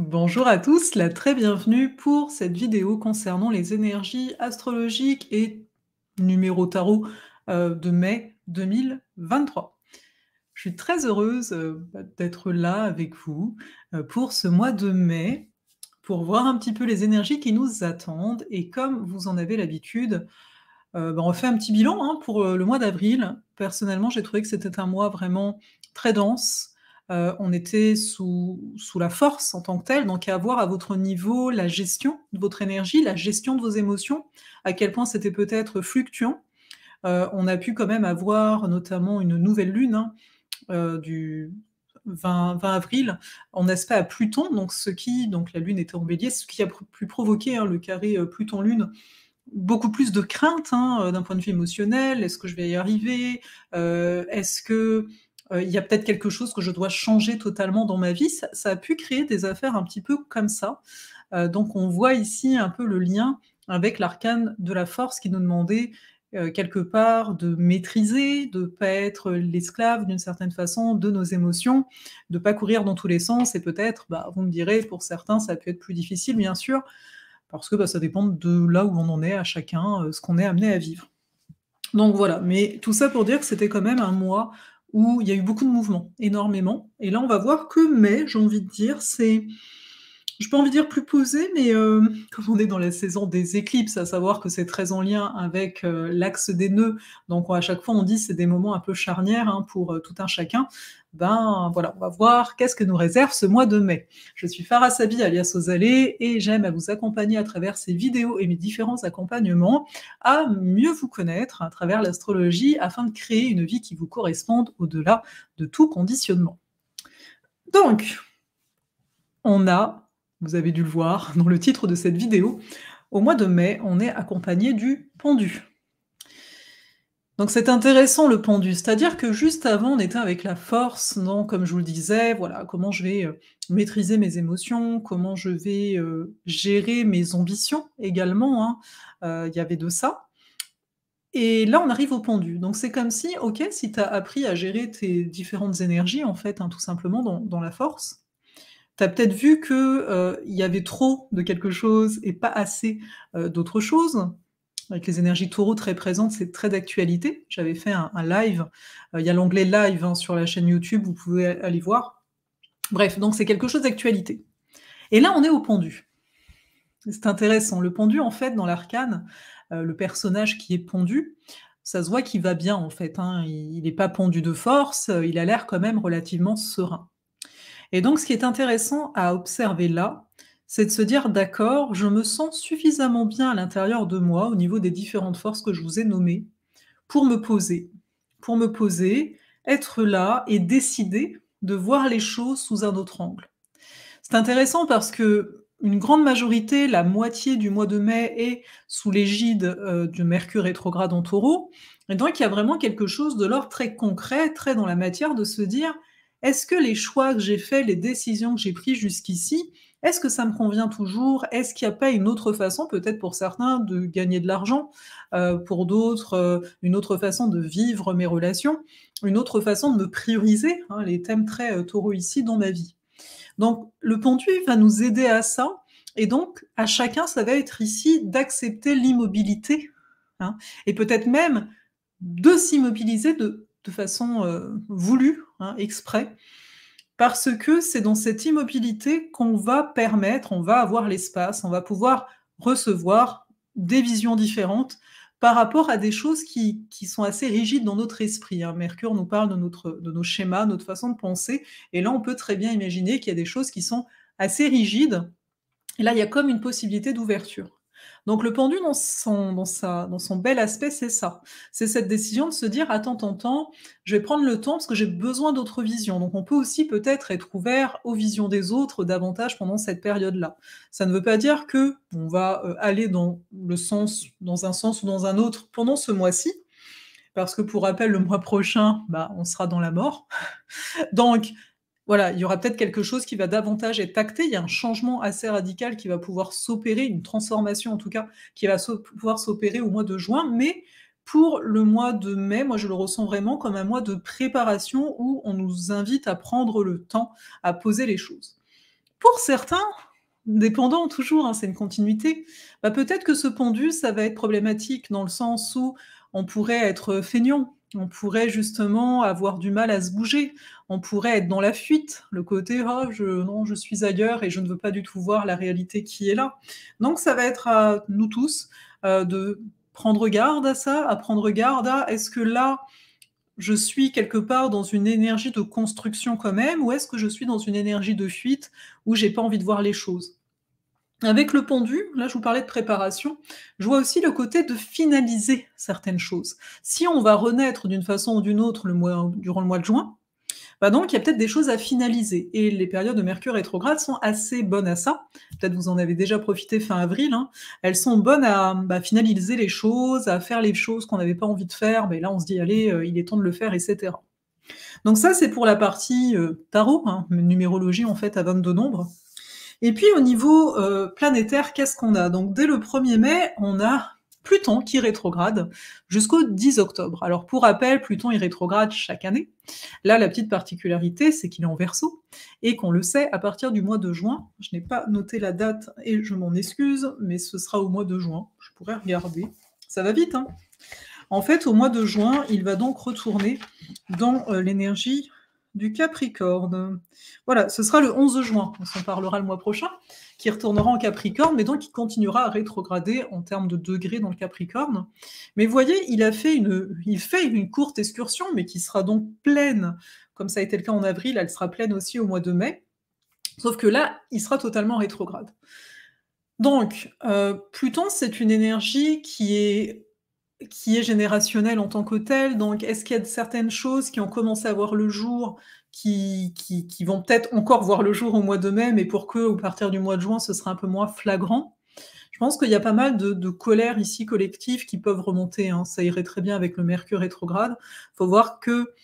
Bonjour à tous, la très bienvenue pour cette vidéo concernant les énergies astrologiques et numéro tarot de mai 2023. Je suis très heureuse d'être là avec vous pour ce mois de mai, pour voir un petit peu les énergies qui nous attendent. Et comme vous en avez l'habitude, on fait un petit bilan hein, pour le mois d'avril. Personnellement, j'ai trouvé que c'était un mois vraiment très dense. On était sous la force en tant que telle, donc à voir à votre niveau la gestion de votre énergie, la gestion de vos émotions, à quel point c'était peut-être fluctuant. On a pu quand même avoir notamment une nouvelle lune, hein, du 20 avril en aspect à Pluton, donc la lune était en bélier, ce qui a pu provoquer, hein, le carré, Pluton-Lune, beaucoup plus de crainte, hein, d'un point de vue émotionnel. Est-ce que je vais y arriver? Est-ce que, il y a peut-être quelque chose que je dois changer totalement dans ma vie? Ça a pu créer des affaires un petit peu comme ça. Donc on voit ici un peu le lien avec l'arcane de la force qui nous demandait, quelque part de maîtriser, de pas être l'esclave d'une certaine façon de nos émotions, de pas courir dans tous les sens et peut-être, vous me direz, pour certains, ça a pu être plus difficile bien sûr, parce que, ça dépend de là où on en est à chacun, ce qu'on est amené à vivre. Donc voilà, mais tout ça pour dire que c'était quand même un mois où il y a eu beaucoup de mouvements, énormément. Et là, on va voir que mai, j'ai envie de dire, c'est j'ai pas envie de dire plus posé, mais comme on est dans la saison des éclipses, à savoir que c'est très en lien avec, l'axe des nœuds, donc à chaque fois on dit c'est des moments un peu charnières, hein, pour, tout un chacun. Ben, voilà, on va voir qu'est-ce que nous réserve ce mois de mai. Je suis Farah Sabi alias Ozalé et j'aime à vous accompagner à travers ces vidéos et mes différents accompagnements à mieux vous connaître à travers l'astrologie afin de créer une vie qui vous corresponde au-delà de tout conditionnement. Donc, on a, vous avez dû le voir dans le titre de cette vidéo, au mois de mai, on est accompagné du pendu. Donc c'est intéressant le pendu, c'est-à-dire que juste avant, on était avec la force, non, comme je vous le disais, voilà, comment je vais, maîtriser mes émotions, comment je vais, gérer mes ambitions également, hein, il y avait de ça. Et là, on arrive au pendu. Donc c'est comme si, OK, si tu as appris à gérer tes différentes énergies, en fait, hein, tout simplement dans la force, tu as peut-être vu que, il y avait trop de quelque chose et pas assez, d'autre chose. Avec les énergies taureau très présentes, c'est très d'actualité. J'avais fait un live, il y a l'onglet live, hein, sur la chaîne YouTube, vous pouvez aller voir. Bref, donc c'est quelque chose d'actualité. Et là, on est au pendu. C'est intéressant. Le pendu, en fait, dans l'arcane, le personnage qui est pendu, ça se voit qu'il va bien, en fait, hein. Il est pas pendu de force, il a l'air quand même relativement serein. Et donc ce qui est intéressant à observer là, c'est de se dire: «D'accord, je me sens suffisamment bien à l'intérieur de moi, au niveau des différentes forces que je vous ai nommées, pour me poser. Pour me poser, être là et décider de voir les choses sous un autre angle». C'est intéressant parce qu'une grande majorité, la moitié du mois de mai est sous l'égide, de Mercure rétrograde en Taureau, et donc il y a vraiment quelque chose de l'ordre très concret, très dans la matière, de se dire: «Est-ce que les choix que j'ai faits, les décisions que j'ai prises jusqu'ici, est-ce que ça me convient toujours? Est-ce qu'il n'y a pas une autre façon, peut-être pour certains, de gagner de l'argent, pour d'autres, une autre façon de vivre mes relations, une autre façon de me prioriser?» hein, les thèmes très, Taureau ici dans ma vie. Donc le pendu va nous aider à ça, et donc à chacun, ça va être ici d'accepter l'immobilité, hein, et peut-être même de s'immobiliser de façon, voulue, hein, exprès, parce que c'est dans cette immobilité qu'on va permettre, on va avoir l'espace, on va pouvoir recevoir des visions différentes par rapport à des choses qui sont assez rigides dans notre esprit, hein. Mercure nous parle de nos schémas, notre façon de penser, et là, on peut très bien imaginer qu'il y a des choses qui sont assez rigides, et là, il y a comme une possibilité d'ouverture. Donc le pendu dans son bel aspect, c'est ça. C'est cette décision de se dire: «Attends, attends, attends, je vais prendre le temps parce que j'ai besoin d'autres visions». Donc on peut aussi peut-être être ouvert aux visions des autres davantage pendant cette période-là. Ça ne veut pas dire qu'on va, aller dans un sens ou dans un autre pendant ce mois-ci, parce que pour rappel, le mois prochain, on sera dans la mort. Donc voilà, il y aura peut-être quelque chose qui va davantage être acté. Il y a un changement assez radical qui va pouvoir s'opérer, une transformation en tout cas, qui va pouvoir s'opérer au mois de juin. Mais pour le mois de mai, moi je le ressens vraiment comme un mois de préparation où on nous invite à prendre le temps, à poser les choses. Pour certains, dépendant toujours, hein, c'est une continuité, bah, peut-être que ce pendu, ça va être problématique dans le sens où on pourrait être feignant, on pourrait justement avoir du mal à se bouger, on pourrait être dans la fuite, le côté: «Ah non, je suis ailleurs et je ne veux pas du tout voir la réalité qui est là». Donc ça va être à nous tous, de prendre garde à ça, à prendre garde à: «Est-ce que là, je suis quelque part dans une énergie de construction quand même, ou est-ce que je suis dans une énergie de fuite où j'ai pas envie de voir les choses?» Avec le pendu, là je vous parlais de préparation, je vois aussi le côté de finaliser certaines choses. Si on va renaître d'une façon ou d'une autre durant le mois de juin, bah donc il y a peut-être des choses à finaliser et les périodes de Mercure rétrograde sont assez bonnes à ça. Peut-être vous en avez déjà profité fin avril, hein. Elles sont bonnes à, bah, finaliser les choses, à faire les choses qu'on n'avait pas envie de faire, mais là on se dit: «Allez, il est temps de le faire» et cetera. Donc ça, c'est pour la partie, tarot, hein, numérologie en fait à 22 nombres. Et puis au niveau, planétaire, qu'est-ce qu'on a? Donc dès le 1er mai, on a Pluton qui rétrograde jusqu'au 10 octobre. Alors pour rappel, Pluton il rétrograde chaque année. Là, la petite particularité, c'est qu'il est en Verseau et qu'on le sait à partir du mois de juin. Je n'ai pas noté la date et je m'en excuse, mais ce sera au mois de juin. Je pourrais regarder. Ça va vite, hein? En fait, au mois de juin, il va donc retourner dans, l'énergie du Capricorne. Voilà, ce sera le 11 juin, on s'en parlera le mois prochain, qui retournera en Capricorne, mais donc il continuera à rétrograder en termes de degrés dans le Capricorne. Mais vous voyez, il fait une courte excursion, mais qui sera donc pleine, comme ça a été le cas en avril, elle sera pleine aussi au mois de mai, sauf que là, il sera totalement rétrograde. Donc, Pluton, c'est une énergie qui est générationnelle en tant que telle, donc est-ce qu'il y a certaines choses qui ont commencé à voir le jour, qui vont peut-être encore voir le jour au mois de mai, mais pour qu'à partir du mois de juin, ce sera un peu moins flagrant? Je pense qu'il y a pas mal de colères ici collectives qui peuvent remonter, hein. Ça irait très bien avec le Mercure rétrograde. Faut voir que,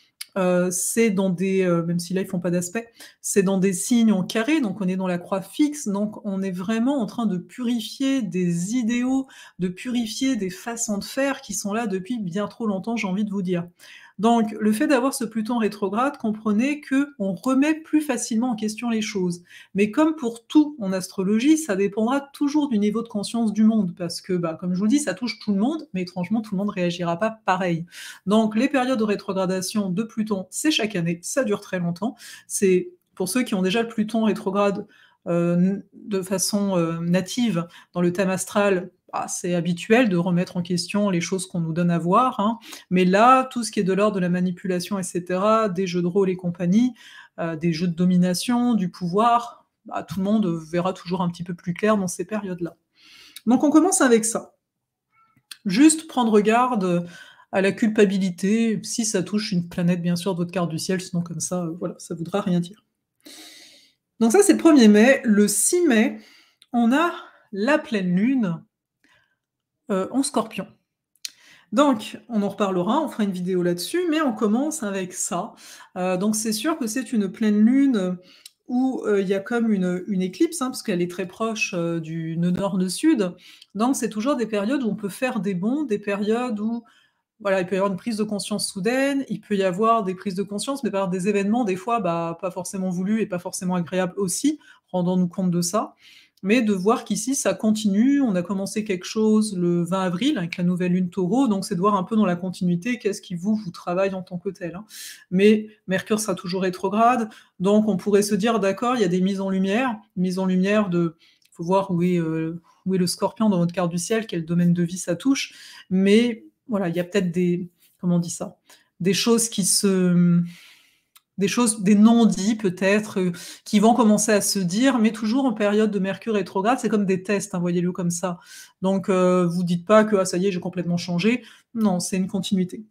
c'est dans des, même si là ils font pas d'aspect, c'est dans des signes en carré, donc on est dans la croix fixe, donc on est vraiment en train de purifier des idéaux, de purifier des façons de faire qui sont là depuis bien trop longtemps, j'ai envie de vous dire. Donc le fait d'avoir ce Pluton rétrograde, comprenez qu'on remet plus facilement en question les choses. Mais comme pour tout en astrologie, ça dépendra toujours du niveau de conscience du monde, parce que, bah, comme je vous le dis, ça touche tout le monde, mais étrangement, tout le monde réagira pas pareil. Donc les périodes de rétrogradation de Pluton, c'est chaque année, ça dure très longtemps. C'est pour ceux qui ont déjà le Pluton rétrograde, de façon, native dans le thème astral, bah, c'est habituel de remettre en question les choses qu'on nous donne à voir, hein. Mais là, tout ce qui est de l'ordre de la manipulation et cetera, des jeux de rôle et compagnie, des jeux de domination, du pouvoir, bah, tout le monde verra toujours un petit peu plus clair dans ces périodes-là. Donc on commence avec ça. Juste prendre garde, à la culpabilité, si ça touche une planète bien sûr de votre carte du ciel, sinon comme ça, voilà, ça voudra rien dire. Donc ça c'est le 1er mai. Le 6 mai, on a la pleine lune, en Scorpion. Donc, on en reparlera, on fera une vidéo là-dessus, mais on commence avec ça. Donc c'est sûr que c'est une pleine lune, où, il y a comme une éclipse, hein, parce qu'elle est très proche, du nœud nord-nœud sud. Donc c'est toujours des périodes où on peut faire des bonds, des périodes où, voilà, il peut y avoir une prise de conscience soudaine, il peut y avoir des prises de conscience, mais par des événements des fois, bah, pas forcément voulus et pas forcément agréables aussi, rendons-nous compte de ça. Mais de voir qu'ici ça continue, on a commencé quelque chose le 20 avril avec la nouvelle lune Taureau, donc c'est de voir un peu dans la continuité qu'est-ce qui vous travaille en tant que tel, hein. Mais Mercure sera toujours rétrograde, donc on pourrait se dire: «D'accord, il y a des mises en lumière de faut voir où est le Scorpion dans votre carte du ciel, quel domaine de vie ça touche». Mais voilà, il y a peut-être des comment on dit ça? Des choses qui se des non-dits peut-être, qui vont commencer à se dire, mais toujours en période de Mercure rétrograde. C'est comme des tests, hein, voyez-le comme ça. Donc vous dites pas que: «Ah ça y est, j'ai complètement changé». Non, c'est une continuité.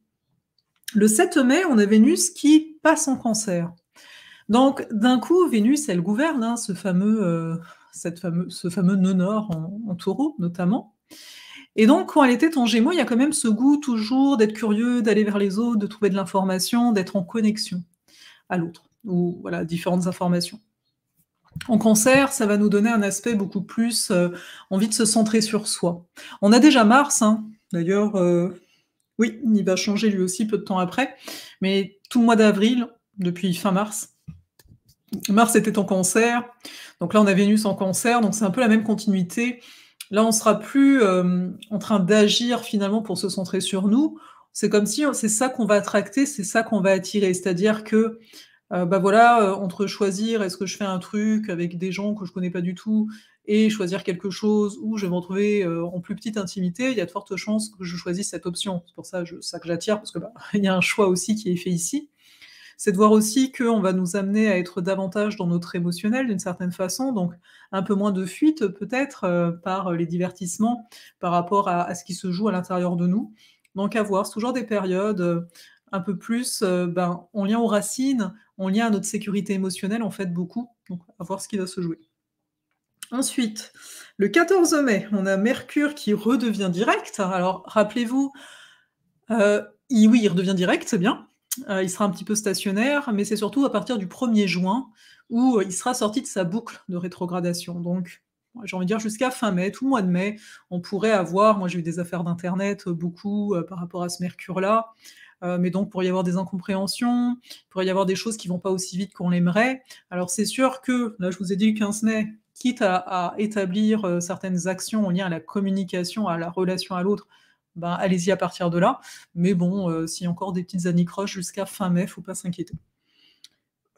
Le 7 mai, on a Vénus qui passe en Cancer. Donc d'un coup, Vénus, elle gouverne, hein, ce fameux nœud nord en Taureau notamment. Et donc, quand elle était en Gémeaux, il y a quand même ce goût toujours d'être curieux, d'aller vers les autres, de trouver de l'information, d'être en connexion à l'autre, ou voilà, différentes informations. En Cancer, ça va nous donner un aspect beaucoup plus, envie de se centrer sur soi. On a déjà Mars, hein, d'ailleurs, oui, il va changer lui aussi peu de temps après, mais tout le mois d'avril, depuis fin mars, Mars était en Cancer, donc là on a Vénus en Cancer, donc c'est un peu la même continuité. Là, on sera plus, en train d'agir finalement pour se centrer sur nous. C'est comme si, c'est ça qu'on va attracter, c'est ça qu'on va attirer. C'est-à-dire que, bah, voilà, entre choisir est-ce que je fais un truc avec des gens que je connais pas du tout et choisir quelque chose où je vais me retrouver, en plus petite intimité, il y a de fortes chances que je choisisse cette option. C'est pour ça que j'attire parce que, bah, il y a un choix aussi qui est fait ici. C'est de voir aussi qu'on va nous amener à être davantage dans notre émotionnel d'une certaine façon, donc un peu moins de fuite peut-être, par, les divertissements, par rapport à ce qui se joue à l'intérieur de nous. Donc à voir, c'est toujours des périodes, un peu plus, ben, en lien aux racines, en lien à notre sécurité émotionnelle en fait beaucoup, donc à voir ce qui va se jouer. Ensuite, le 14 mai, on a Mercure qui redevient direct. Alors rappelez-vous, il redevient direct, c'est bien. Il sera un petit peu stationnaire, mais c'est surtout à partir du 1er juin où, il sera sorti de sa boucle de rétrogradation. Donc, ouais, j'ai envie de dire jusqu'à fin mai, tout le mois de mai, on pourrait avoir moi j'ai eu des affaires d'internet, beaucoup, par rapport à ce Mercure-là, mais donc pourrait y avoir des incompréhensions, il pourrait y avoir des choses qui vont pas aussi vite qu'on l'aimerait. Alors c'est sûr que, là je vous ai dit le 15 mai, quitte à établir, certaines actions en lien à la communication, à la relation à l'autre, ben, allez-y à partir de là. Mais bon, s'il y a encore des petites anicroches jusqu'à fin mai, faut pas s'inquiéter.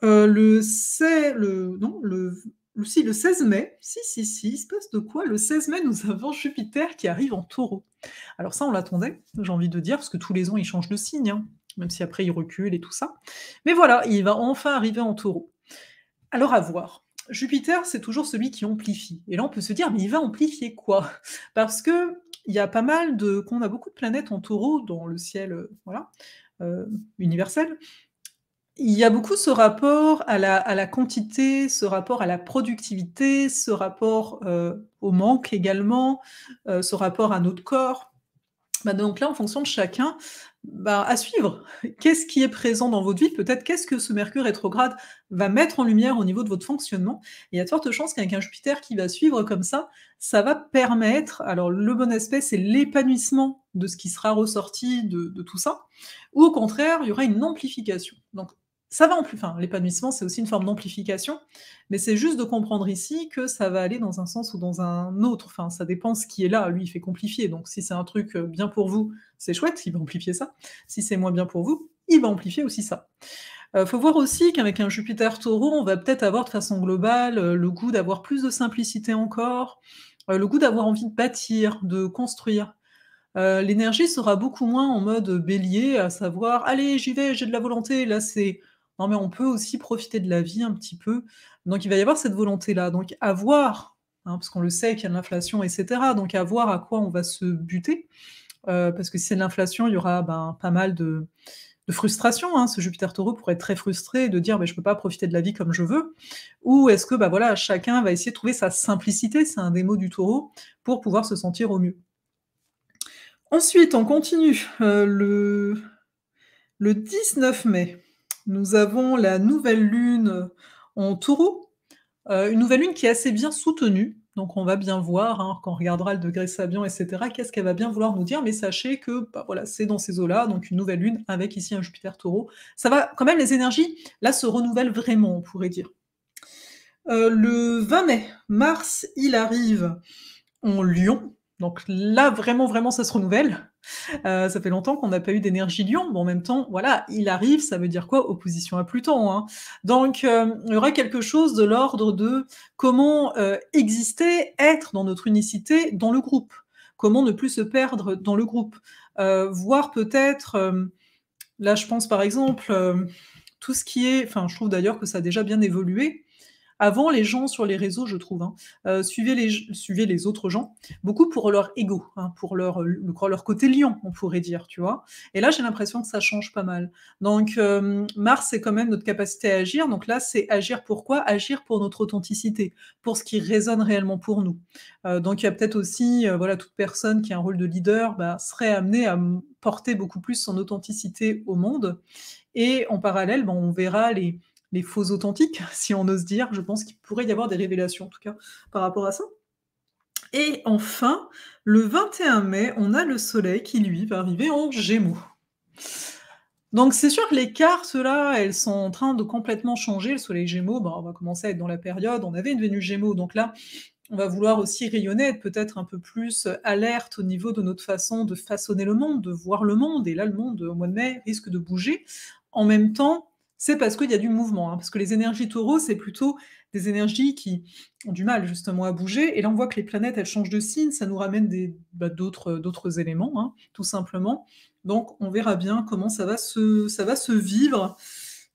Le sai le non, le si, le 16 mai, si, il se passe de quoi? Le 16 mai, nous avons Jupiter qui arrive en Taureau. Alors ça, on l'attendait, j'ai envie de dire, parce que tous les ans, il change de signe, hein, même si après il recule et tout ça. Mais voilà, il va enfin arriver en Taureau. Alors à voir. Jupiter, c'est toujours celui qui amplifie. Et là, on peut se dire, mais il va amplifier quoi? Parce que il y a pas mal de qu'on a beaucoup de planètes en Taureau dans le ciel, voilà, universel. Il y a beaucoup ce rapport à la quantité, ce rapport à la productivité, ce rapport, au manque également, ce rapport à notre corps. Bah, donc là, en fonction de chacun, bah, à suivre. Qu'est-ce qui est présent dans votre vie? Peut-être qu'est-ce que ce Mercure rétrograde va mettre en lumière au niveau de votre fonctionnement? Il y a de fortes chances qu'avec un Jupiter qui va suivre comme ça va permettre alors le bon aspect, c'est l'épanouissement de ce qui sera ressorti de tout ça, ou au contraire, il y aura une amplification. Donc ça va enfin, l'épanouissement, c'est aussi une forme d'amplification, mais c'est juste de comprendre ici que ça va aller dans un sens ou dans un autre. Enfin, ça dépend ce qui est là. Lui, il fait qu'amplifier, donc si c'est un truc, bien pour vous, c'est chouette, il va amplifier ça. Si c'est moins bien pour vous, il va amplifier aussi ça. Faut voir aussi qu'avec un Jupiter Taureau, on va peut-être avoir de façon globale, le goût d'avoir plus de simplicité encore, le goût d'avoir envie de bâtir, de construire. L'énergie sera beaucoup moins en mode Bélier, à savoir: «Allez, j'y vais, j'ai de la volonté». Là, c'est: «Non, mais on peut aussi profiter de la vie un petit peu». Donc il va y avoir cette volonté-là. Donc à voir, hein, parce qu'on le sait qu'il y a de l'inflation et cetera, donc à voir à quoi on va se buter, parce que si c'est de l'inflation, il y aura, ben, pas mal de frustration, hein. Ce Jupiter Taureau pourrait être très frustré de dire: «Beh, je peux pas profiter de la vie comme je veux». Ou est-ce que, bah, voilà, chacun va essayer de trouver sa simplicité, c'est un des mots du Taureau, pour pouvoir se sentir au mieux. Ensuite, on continue, le 19 mai, nous avons la nouvelle lune, en Taureau, une nouvelle lune qui est assez bien soutenue, donc on va bien voir, hein, quand on regardera le degré Sabian et cetera, qu'est-ce qu'elle va bien vouloir nous dire, mais sachez que, bah, voilà, c'est dans ces eaux-là, donc une nouvelle lune avec ici un Jupiter Taureau. Ça va quand même les énergies, là, se renouvellent vraiment, on pourrait dire. Le 20 mai, Mars, il arrive en Lion, donc là, vraiment, vraiment, ça se renouvelle. Ça fait longtemps qu'on n'a pas eu d'énergie Lion, mais en même temps, voilà, il arrive, ça veut dire quoi? Opposition à Pluton, hein. Donc, il y aura quelque chose de l'ordre de comment, exister, être dans notre unicité dans le groupe. Comment ne plus se perdre dans le groupe. Voir peut-être, là je pense par exemple, tout ce qui est enfin je trouve d'ailleurs que ça a déjà bien évolué, avant, les gens sur les réseaux, je trouve, hein, suivaient les autres gens, beaucoup pour leur ego, hein, pour leur côté lion, on pourrait dire, tu vois? Et là, j'ai l'impression que ça change pas mal. Donc, Mars, c'est quand même notre capacité à agir, donc là, c'est agir pour quoi? Agir pour notre authenticité, pour ce qui résonne réellement pour nous. Donc il y a peut-être aussi, voilà, toute personne qui a un rôle de leader, bah, serait amenée à porter beaucoup plus son authenticité au monde et en parallèle, ben, on verra les faux authentiques, si on ose dire. Je pense qu'il pourrait y avoir des révélations, en tout cas, par rapport à ça. Et enfin, le 21 mai, on a le soleil qui, lui, va arriver en Gémeaux. Donc c'est sûr que les cartes là, elles sont en train de complètement changer. Le soleil Gémeaux, bah, on va commencer à être dans la période on avait une Vénus Gémeaux, donc là, on va vouloir aussi rayonner, être peut-être un peu plus, alerte au niveau de notre façon de façonner le monde, de voir le monde et là, le monde, au mois de mai, risque de bouger. En même temps, c'est parce qu'il y a du mouvement, hein, parce que les énergies Taureau, c'est plutôt des énergies qui ont du mal justement à bouger et là, on voit que les planètes, elles changent de signe, ça nous ramène d'autres éléments, hein, tout simplement. Donc on verra bien comment ça va se vivre,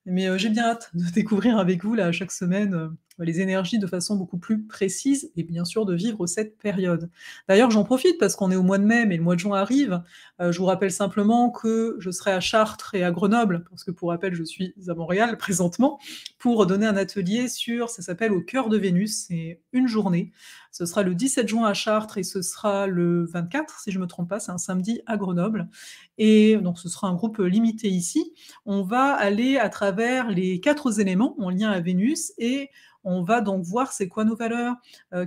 mais j'ai bien hâte de découvrir avec vous là, chaque semaine, les énergies de façon beaucoup plus précise et bien sûr de vivre cette période. D'ailleurs, j'en profite parce qu'on est au mois de mai, mais le mois de juin arrive. Je vous rappelle simplement que je serai à Chartres et à Grenoble, parce que pour rappel, je suis à Montréal présentement, pour donner un atelier sur ça s'appelle «Au cœur de Vénus», c'est une journée. Ce sera le 17 juin à Chartres et ce sera le 24, si je me trompe pas, c'est un samedi à Grenoble et donc ce sera un groupe, limité ici. On va aller à travers les 4 éléments en lien à Vénus et on va donc voir c'est quoi nos valeurs,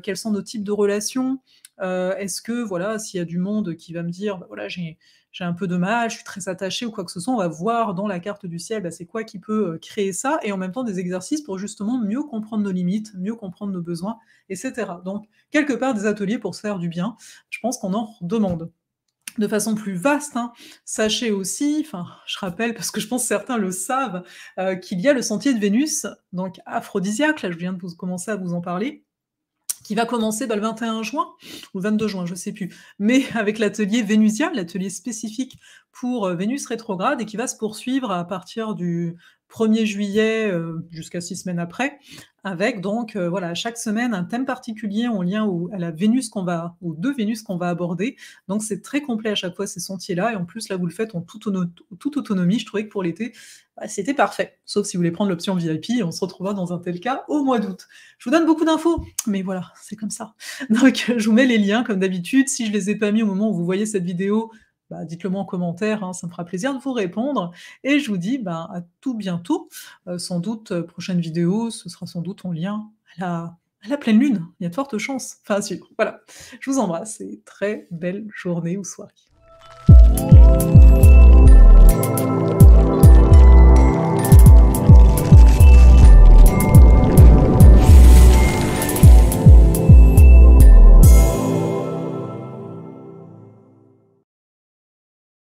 quels sont nos types de relations, est-ce que voilà, s'il y a du monde qui va me dire: «Bah, voilà, j'ai un peu de mal, je suis très attachée» ou quoi que ce soit, on va voir dans la carte du ciel, bah, c'est quoi qui peut, créer ça et en même temps des exercices pour justement mieux comprendre nos limites, mieux comprendre nos besoins et cetera. Donc quelque part des ateliers pour se faire du bien, je pense qu'on en demande. De façon plus vaste, hein, sachez aussi, enfin, je rappelle parce que je pense certains le savent, qu'il y a le sentier de Vénus, donc aphrodisiaque, là je viens de vous commencer à vous en parler, qui va commencer, bah, le 21 juin ou le 22 juin, je sais plus, mais avec l'atelier Vénusia, l'atelier spécifique pour, Vénus rétrograde et qui va se poursuivre à partir du 1er juillet, jusqu'à 6 semaines après, avec donc, voilà, chaque semaine un thème particulier en lien au à la Vénus qu'on va aux 2 Vénus qu'on va aborder. Donc c'est très complet à chaque fois ces sentiers-là et en plus là vous le faites en toute autonomie. Je trouvais que pour l'été, bah, c'était parfait. Sauf si vous voulez prendre l'option VIP, on se retrouvera dans un tel cas au mois d'août. Je vous donne beaucoup d'infos, mais voilà, c'est comme ça. Donc, je vous mets les liens comme d'habitude. Si je les ai pas mis au moment où vous voyez cette vidéo, bah, dites-le moi en commentaire, hein, ça me fera plaisir de vous répondre et je vous dis, bah, à tout bientôt. Sans doute, prochaine vidéo, ce sera sans doute en lien à la pleine lune. Il y a de fortes chances. Enfin à suivre. Voilà. Je vous embrasse et très belle journée ou soirée.